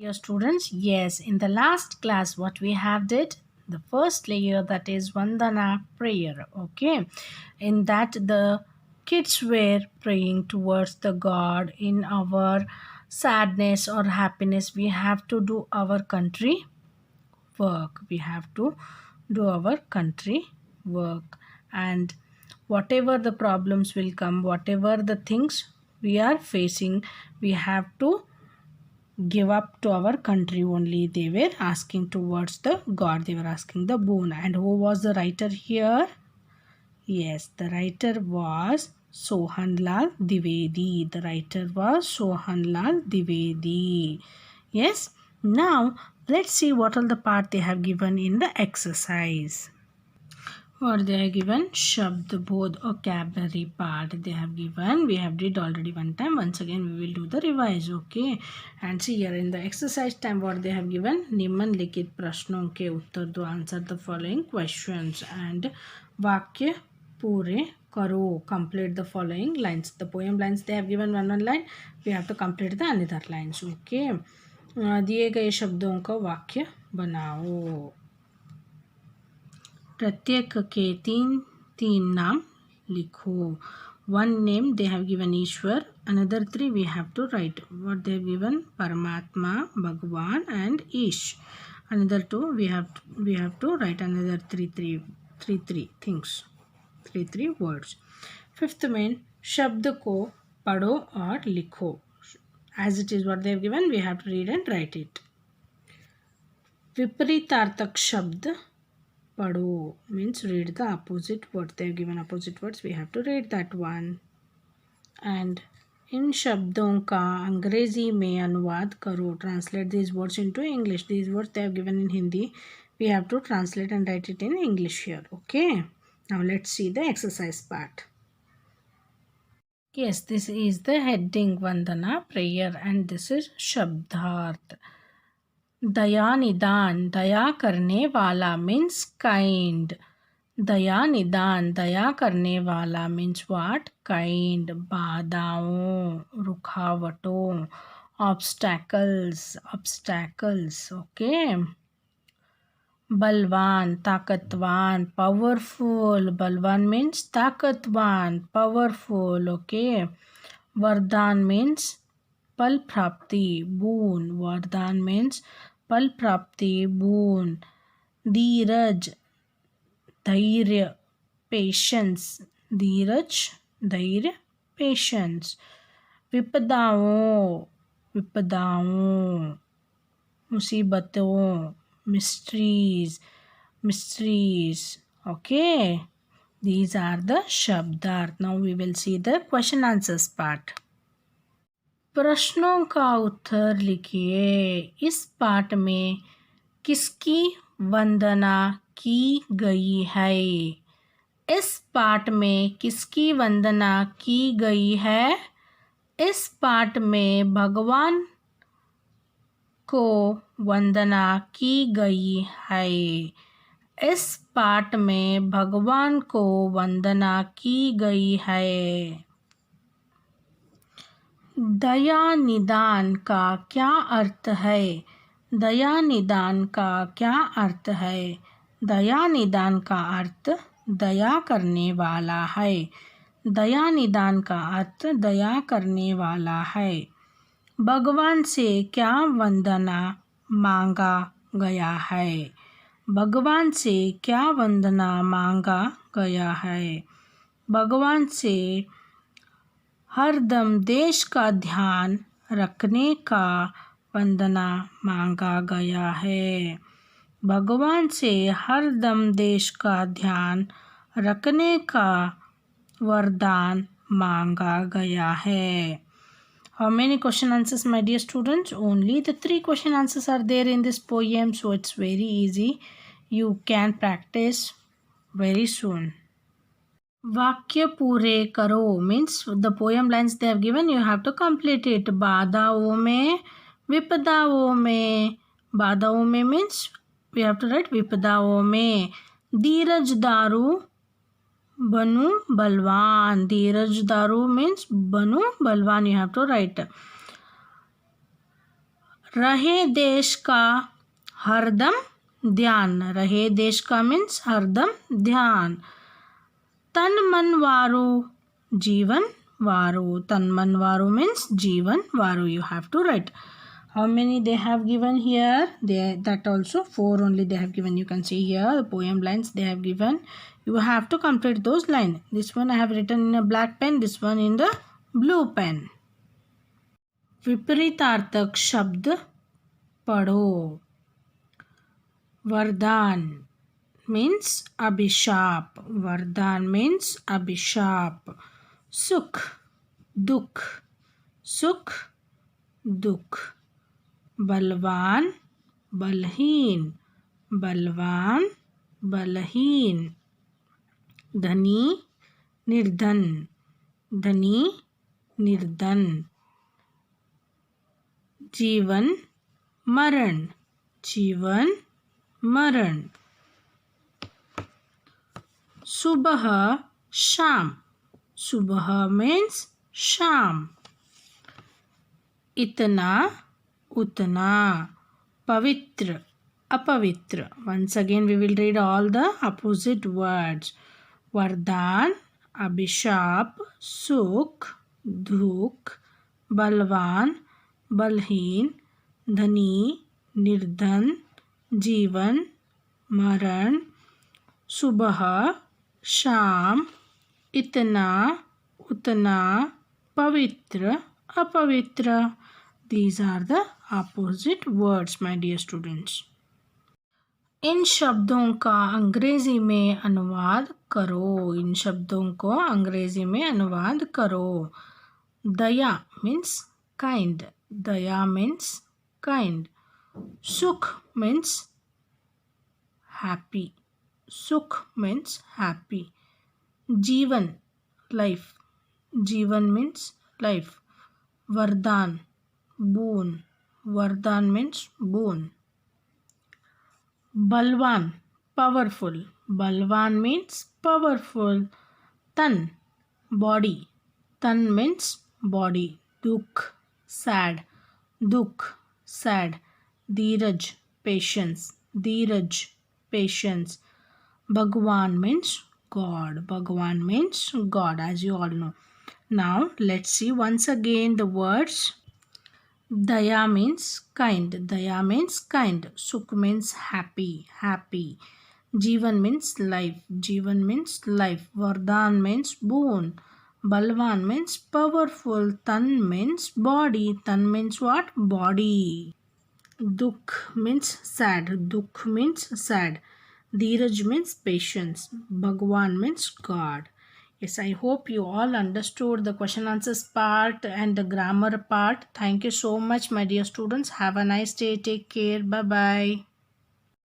Dear students, yes, in the last class what we have did, the first layer, that is Vandana prayer. Okay, in that the kids were praying towards the God. In our sadness or happiness, we have to do our country work. We have to do our country work, and whatever the problems will come, whatever the things we are facing, we have to give up to our country only. They were asking towards the God, they were asking the boon. And who was the writer here? Yes, the writer was Sohanlal Dwivedi. The writer was Sohanlal Dwivedi. Yes, now let's see what all the part they have given in the exercise. Or they have given Shabd Bodh vocabulary part. They have given, we have did already one time. Once again we will do the revise. Okay, and see here in the exercise time what they have given, निम्न लिखित प्रश्नों के उत्तर दो, answer the following questions, and वाक्य पूरे करो, complete the following lines. The poem lines they have given one line, we have to complete the another lines. Okay, दिए गए शब्दों का वाक्य बनाओ. प्रत्येक के तीन तीन नाम लिखो. One name they have given Ishwar, another three we have to write. What they have given? Paramatma, Bhagwan and Ish. Another two we have to write another three things, three words. Fifth main, शब्द को पढ़ो और लिखो. As it is what they have given, we have to read and write it. विपरीतार्थक शब्द पढ़ो means read the opposite words. They have given opposite words, we have to read that one. And इन शब्दों का अंग्रेजी में अनुवाद करो. Translate these words into English. These words they have given in Hindi, we have to translate and write it in English here. Okay, now let's see the exercise part. Yes, this is the heading Vandana prayer, and this is Shabdarth. दया निदान, दया करने वाला means kind. दया निदान, दया करने वाला means what? Kind. बाधाओं, रुकावटों, obstacles. Okay. बलवान, ताकतवान, powerful. बलवान means ताकतवान, powerful. Okay. वरदान मीन्स फल प्राप्ति, boon. वरदान मीन्स फल प्राप्ति, boon. धीरज, धैर्य, पेशेंस. धीरज, धैर्य, पेशेंस. विपदाओं, मुसीबतों, mysteries. Okay, these are the Shabdarth. Now we will see the question answers part. प्रश्नों का उत्तर लिखिए. इस पाठ में किसकी वंदना की गई है? इस पाठ में किसकी वंदना की गई है? इस पाठ में भगवान को वंदना की गई है. इस पाठ में भगवान को वंदना की गई है. दया निदान का क्या अर्थ है? दया निदान का क्या अर्थ है? दया निदान का अर्थ दया करने वाला है. दया निदान का अर्थ दया करने वाला है. भगवान से क्या वंदना मांगा गया है? भगवान से क्या वंदना मांगा गया है? भगवान से हरदम देश का ध्यान रखने का वंदना मांगा गया है. भगवान से हरदम देश का ध्यान रखने का वरदान मांगा गया है. How many question answers, my dear students? Only the 3 question answers are there in this poem, so it's very easy. You can practice very soon. वाक्य पूरे करो means the poem lines they have given, you have to complete it. बाधाओं में, विपदाओं में. बाधाओं में means we have to write विपदाओं में. धीरज दारू बनु बलवान. धीरज दारू means बनु बलवान, you have to write. रहे देश का हरदम ध्यान. रहे देश का means हरदम ध्यान. तन मन वारो जीवन वारो. तन मन वारो means जीवन वारो, you have to write. How many they have given here? That also 4 only they have given. You can see here the poem lines they have given. You have to complete those lines. This one I have written in a black pen, this one in the blue pen. विपरीतार्थक शब्द पढ़ो. वरदान means अभिशाप. वरदान means अभिशाप. सुख दुख. सुख दुख. बलवान बलहीन. बलवान बलहीन. धनी निर्धन. धनी निर्धन. जीवन मरण. जीवन मरण. सुबह शाम. सुबह means शाम. इतना उतना. पवित्र अपवित्र. Once again we will read all the opposite words. वरदान अभिशाप. सुख दुख. बलवान बलहीन. धनी निर्धन. जीवन मरण. सुबह शाम. इतना उतना. पवित्र अपवित्र. These are the opposite words, my dear students. इन शब्दों का अंग्रेजी में अनुवाद करो. इन शब्दों को अंग्रेजी में अनुवाद करो. दया means kind. दया means kind. सुख means happy. सुख means happy. जीवन life. जीवन means life. वरदान boon. वरदान means boon. बलवान powerful. बलवान means powerful. तन body. तन means body. दुख sad. दुख sad. धीरज patience. धीरज patience. भगवान means God. Bhagwan means God, as you all know. Now let's see once again the words. Daya means kind. Daya means kind. Sukh means happy. Happy. Jeevan means life. Jeevan means life. Vardhan means boon. Balwan means powerful. Tan means body. Tan means what? Body. Dukh means sad. Dukh means sad. Dheeraj means patience. Bhagwan means God. Yes, I hope you all understood the question answers part and the grammar part. Thank you so much, my dear students. Have a nice day. Take care. Bye-bye.